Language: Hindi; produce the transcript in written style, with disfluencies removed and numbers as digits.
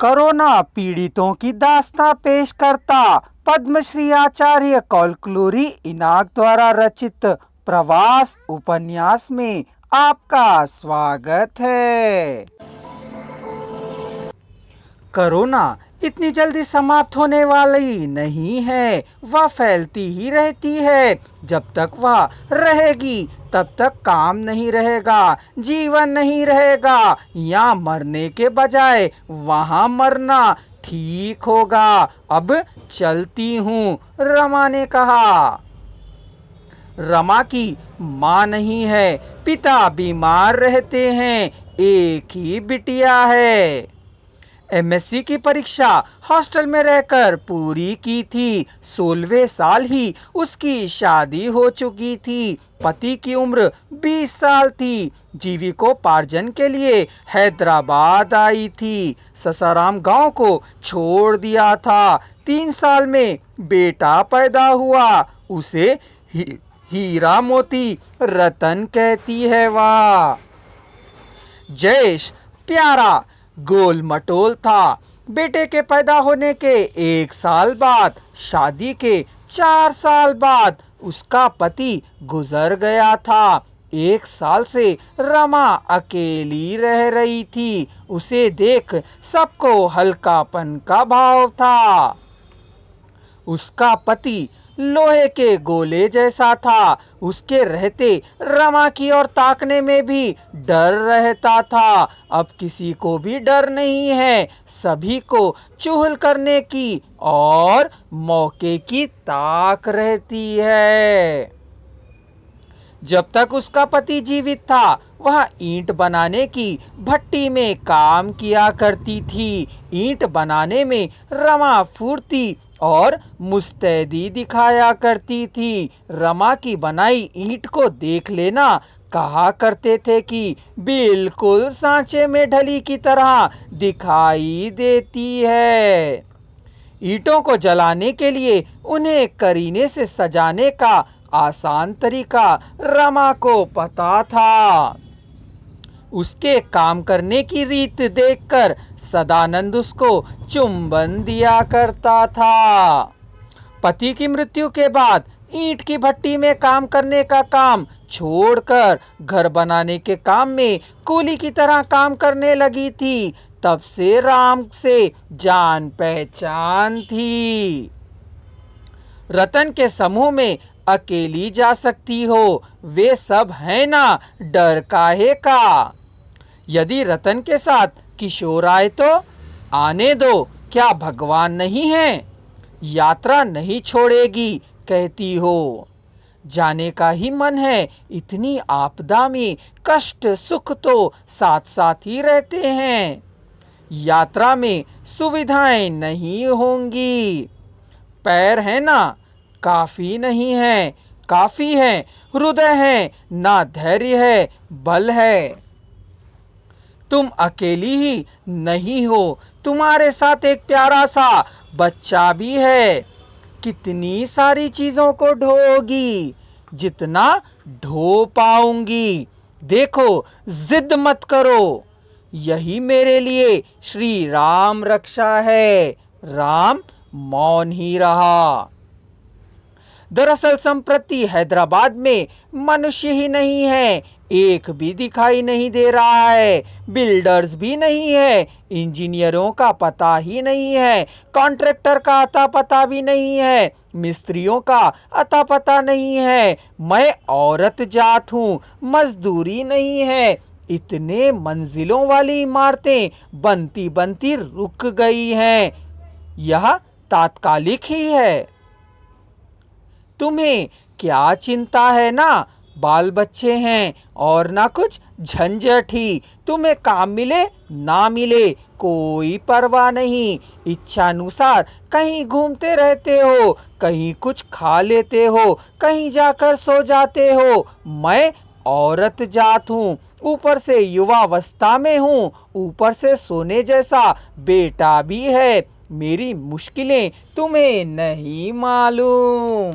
कोरोना पीड़ितों की दास्तां पेश करता पद्मश्री आचार्य कौलक्लूरी इनाक द्वारा रचित प्रवास उपन्यास में आपका स्वागत है। कोरोना इतनी जल्दी समाप्त होने वाली नहीं है, वह फैलती ही रहती है। जब तक वह रहेगी तब तक काम नहीं रहेगा, जीवन नहीं रहेगा, या मरने के बजाय वहाँ मरना ठीक होगा। अब चलती हूँ, रमा ने कहा। रमा की माँ नहीं है, पिता बीमार रहते हैं, एक ही बिटिया है। एमएससी की परीक्षा हॉस्टल में रहकर पूरी की थी। 16वें साल ही उसकी शादी हो चुकी थी। पति की उम्र 20 साल थी। जीविकोपार्जन के लिए हैदराबाद आई थी। ससाराम गांव को छोड़ दिया था। 3 साल में बेटा पैदा हुआ। उसे हीरा मोती रतन कहती है वह। जयेश प्यारा गोल मटोल था। बेटे के पैदा होने के 1 साल बाद, शादी के 4 साल बाद उसका पति गुजर गया था। 1 साल से रमा अकेली रह रही थी। उसे देख सबको हल्कापन का भाव था। उसका पति लोहे के गोले जैसा था। उसके रहते रमा की ओर ताकने में भी डर रहता था। अब किसी को भी डर नहीं है, सभी को चुगल करने की और मौके की ताक रहती है। जब तक उसका पति जीवित था, वह ईंट बनाने की भट्टी में काम किया करती थी। ईंट बनाने में रमा फुर्ती और मुस्तैदी दिखाया करती थी। रमा की बनाई ईंट को देख लेना, कहा करते थे कि बिल्कुल सांचे में ढली की तरह दिखाई देती है। ईंटों को जलाने के लिए उन्हें करीने से सजाने का आसान तरीका रमा को पता था। उसके काम करने की रीत देखकर सदानंद उसको चुंबन दिया करता था। पति की मृत्यु के बाद ईंट की भट्टी में काम करने का काम छोड़कर घर बनाने के काम में कूली की तरह काम करने लगी थी। तब से राम से जान पहचान थी। रतन के समूह में अकेली जा सकती हो, वे सब है ना, डर काहे का। यदि रतन के साथ किशोर आए तो आने दो, क्या भगवान नहीं है। यात्रा नहीं छोड़ेगी कहती हो। जाने का ही मन है। इतनी आपदा में कष्ट सुख तो साथ साथ ही रहते हैं। यात्रा में सुविधाएं नहीं होंगी। पैर है ना, काफी नहीं है, काफी है हृदय है ना, धैर्य है, बल है। तुम अकेली ही नहीं हो, तुम्हारे साथ एक प्यारा सा बच्चा भी है। कितनी सारी चीजों को ढोगी, जितना ढो पाऊंगी। देखो, जिद मत करो, यही मेरे लिए श्री राम रक्षा है। राम मौन ही रहा। दरअसल संप्रति हैदराबाद में मनुष्य ही नहीं है, एक भी दिखाई नहीं दे रहा है। बिल्डर्स भी नहीं है, इंजीनियरों का पता ही नहीं है, कॉन्ट्रैक्टर का अता पता भी नहीं है, मिस्त्रियों का अता पता नहीं है। मैं औरत जात हूँ, मजदूरी नहीं है। इतने मंजिलों वाली इमारतें बनती बनती रुक गई हैं। यह तात्कालिक ही है। तुम्हें क्या चिंता है ना, बाल बच्चे हैं और ना कुछ झंझट ही। तुम्हें काम मिले ना मिले कोई परवाह नहीं। इच्छानुसार कहीं घूमते रहते हो, कहीं कुछ खा लेते हो, कहीं जाकर सो जाते हो। मैं औरत जात हूँ, ऊपर से युवावस्था में हूँ, ऊपर से सोने जैसा बेटा भी है। मेरी मुश्किलें तुम्हें नहीं मालूम।